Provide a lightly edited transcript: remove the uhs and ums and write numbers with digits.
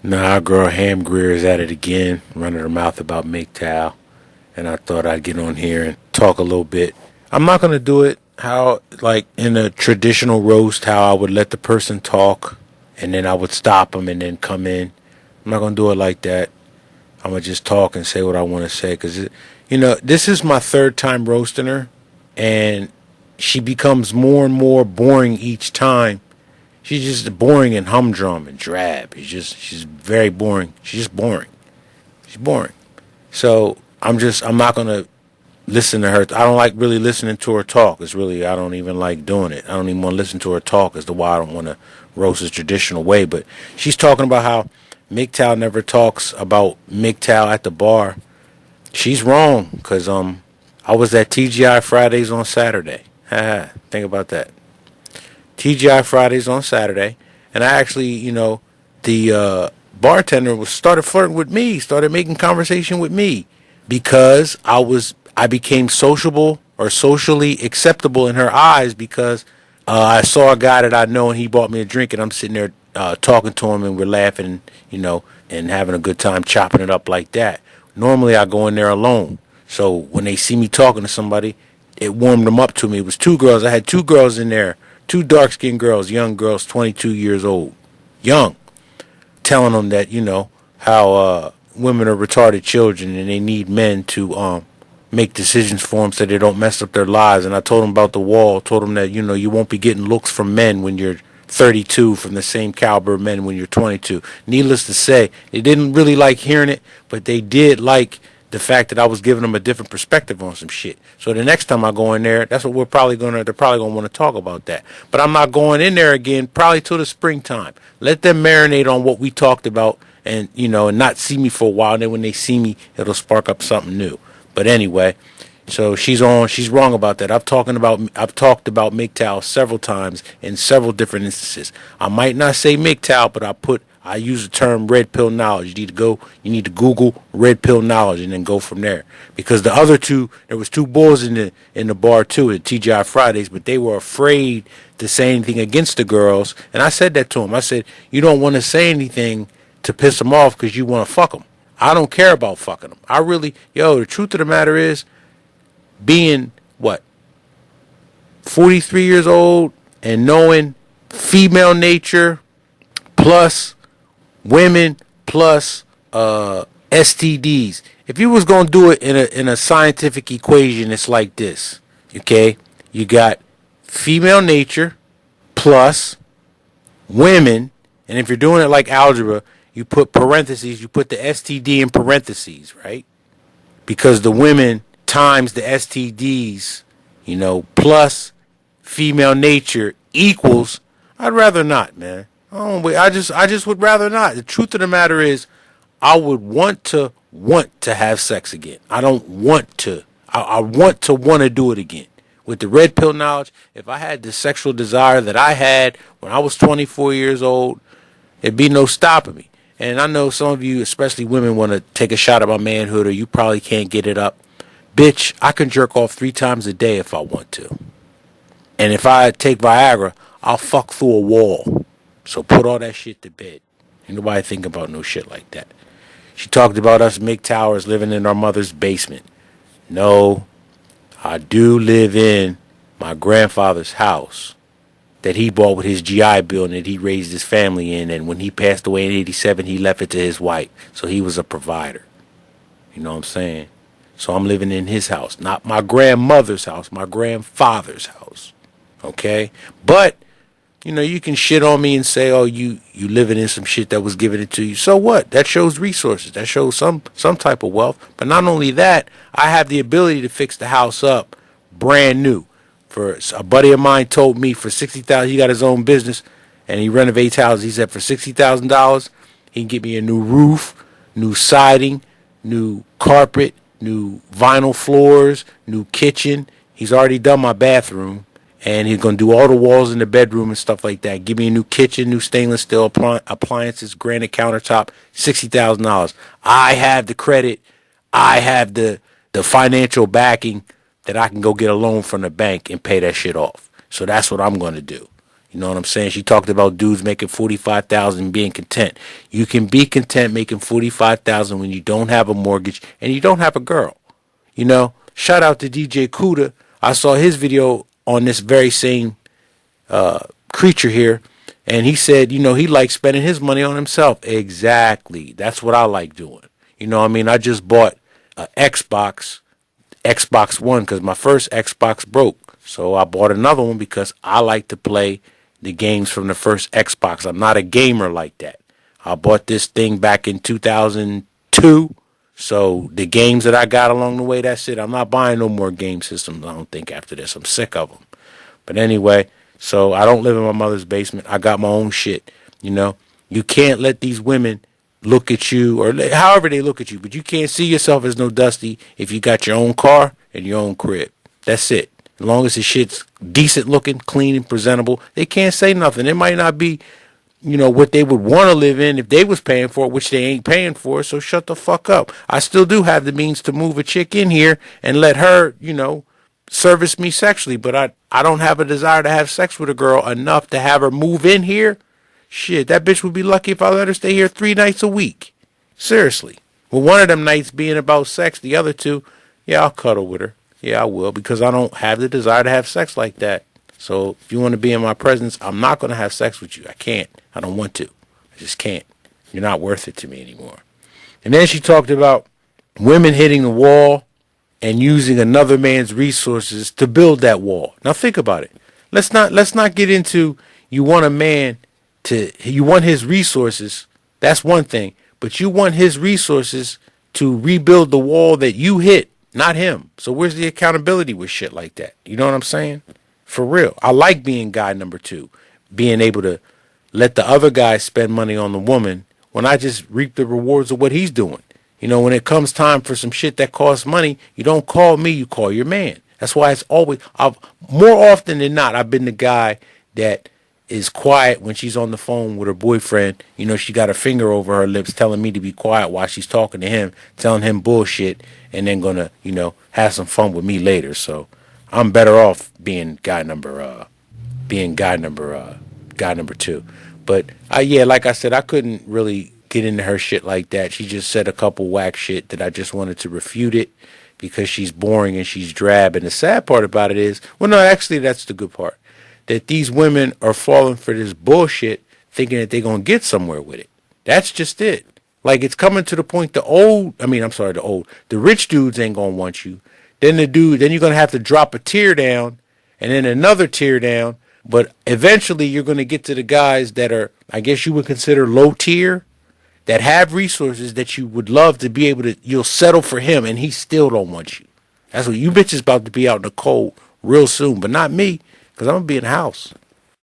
Nah, our girl Ham Greer is at it again, running her mouth about MGTOW, and I thought I'd get on here and talk a little bit. I'm not gonna do it how, like in a traditional roast, how I would let the person talk, and then I would stop them and then come in. I'm not gonna do it like that. I'm gonna just talk and say what I want to say, because this is my third time roasting her, and she becomes more and more boring each time. She's just boring and humdrum and drab. She's very boring. She's just boring. She's boring. So I'm not gonna listen to her. I don't like really listening to her talk. I don't even like doing it. I don't even want to listen to her talk as to why I don't want to roast the traditional way. But she's talking about how MGTOW never talks about MGTOW at the bar. She's wrong, because I was at TGI Fridays on Saturday. Think about that. TGI Fridays on Saturday, and I actually, the bartender started flirting with me, started making conversation with me, because I became sociable or socially acceptable in her eyes, because I saw a guy that I know and he bought me a drink, and I'm sitting there talking to him, and we're laughing, and having a good time chopping it up like that. Normally I go in there alone, so when they see me talking to somebody, it warmed them up to me. It was two girls. I had two girls in there, two dark-skinned girls, young girls, 22 years old, young, telling them that, how women are retarded children and they need men to make decisions for them so they don't mess up their lives. And I told them about the wall, told them that, you won't be getting looks from men when you're 32 from the same caliber of men when you're 22. Needless to say, they didn't really like hearing it, but they did like the fact that I was giving them a different perspective on some shit. So the next time I go in there, that's what they're probably gonna want to talk about that. But I'm not going in there again probably till the springtime. Let them marinate on what we talked about, and and not see me for a while. And then when they see me, it'll spark up something new. But anyway, so she's wrong about that. I've talked about MGTOW several times in several different instances. I might not say MGTOW, but I use the term red pill knowledge. You need to Google red pill knowledge and then go from there. Because the other two, there was two boys in the bar too at TGI Fridays, but they were afraid to say anything against the girls. And I said that to them. I said, you don't want to say anything to piss them off because you want to fuck them. I don't care about fucking them. The truth of the matter is, being 43 years old and knowing female nature plus women plus STDs. If you was gonna do it in a scientific equation, it's like this. Okay, you got female nature plus women, and if you're doing it like algebra, you put parentheses. You put the STD in parentheses, right? Because the women times the STDs, plus female nature equals. I'd rather not, man. Oh, I just would rather not. The truth of the matter is, I would want to have sex again. I don't want to. I want to do it again. With the red pill knowledge, if I had the sexual desire that I had when I was 24 years old, there'd be no stopping me. And I know some of you, especially women, want to take a shot at my manhood, or you probably can't get it up. Bitch, I can jerk off 3 times a day if I want to. And if I take Viagra, I'll fuck through a wall. So put all that shit to bed. Ain't nobody think about no shit like that. She talked about us MGTOWers living in our mother's basement. No, I do live in my grandfather's house that he bought with his GI Bill and that he raised his family in. And when he passed away in 87, he left it to his wife. So he was a provider. You know what I'm saying? So I'm living in his house, not my grandmother's house, my grandfather's house. Okay? But you can shit on me and say, oh, you living in some shit that was given it to you. So what? That shows resources. That shows some type of wealth. But not only that, I have the ability to fix the house up brand new. For a buddy of mine told me for $60,000, he got his own business and he renovates houses. He said for $60,000, he can get me a new roof, new siding, new carpet, new vinyl floors, new kitchen. He's already done my bathroom. And he's going to do all the walls in the bedroom and stuff like that. Give me a new kitchen, new stainless steel appliances, granite countertop, $60,000. I have the credit. I have the financial backing that I can go get a loan from the bank and pay that shit off. So that's what I'm going to do. You know what I'm saying? She talked about dudes making 45,000 being content. You can be content making 45,000 when you don't have a mortgage and you don't have a girl. You know, shout out to DJ Kuda. I saw his video on this very same creature here, and he said, you know, he likes spending his money on himself. Exactly. That's what I like doing. You know what I mean? I just bought an Xbox One, because my first Xbox broke. So I bought another one because I like to play the games from the first Xbox. I'm not a gamer like that. I bought this thing back in 2002. So the games that I got along the way, that's it. I'm not buying no more game systems, I don't think, after this. I'm sick of them. But anyway, so I don't live in my mother's basement. I got my own shit. You know, you can't let these women look at you, or however they look at you, but you can't see yourself as no Dusty if you got your own car and your own crib. That's it. As long as the shit's decent looking, clean and presentable, they can't say nothing. It might not be, you know, what they would want to live in if they was paying for it, which they ain't paying for. So shut the fuck up. I still do have the means to move a chick in here and let her, you know, service me sexually, but I don't have a desire to have sex with a girl enough to have her move in here. Shit, that bitch would be lucky if I let her stay here 3 nights a week. Seriously. Well, one of them nights being about sex, the other two, yeah, I'll cuddle with her. Yeah, I will, because I don't have the desire to have sex like that. So if you want to be in my presence, I'm not going to have sex with you. I can't. I don't want to. I just can't. You're not worth it to me anymore. And then she talked about women hitting the wall and using another man's resources to build that wall. Now think about it. Let's not get into you want his resources. That's one thing, but you want his resources to rebuild the wall that you hit, not him. So where's the accountability with shit like that? You know what I'm saying? For real. I like being guy number 2, being able to let the other guy spend money on the woman when I just reap the rewards of what he's doing. You know, when it comes time for some shit that costs money, you don't call me, you call your man. That's why it's always, more often than not, I've been the guy that is quiet when she's on the phone with her boyfriend. You know, she got her finger over her lips telling me to be quiet while she's talking to him, telling him bullshit, and then gonna, you know, have some fun with me later. So I'm better off being guy number 2. But yeah, like I said, I couldn't really get into her shit like that. She just said a couple whack shit that I just wanted to refute it because she's boring and she's drab. And the sad part about it is, well, no, actually, that's the good part, that these women are falling for this bullshit thinking that they're going to get somewhere with it. That's just it. Like, it's coming to the point the rich dudes ain't going to want you. Then you're going to have to drop a tier down and then another tier down. But eventually you're going to get to the guys that are, I guess you would consider low tier, that have resources that you would love to be able to, you'll settle for him and he still don't want you. That's what you bitches about to be out in the cold real soon, but not me, because I'm going to be in the house.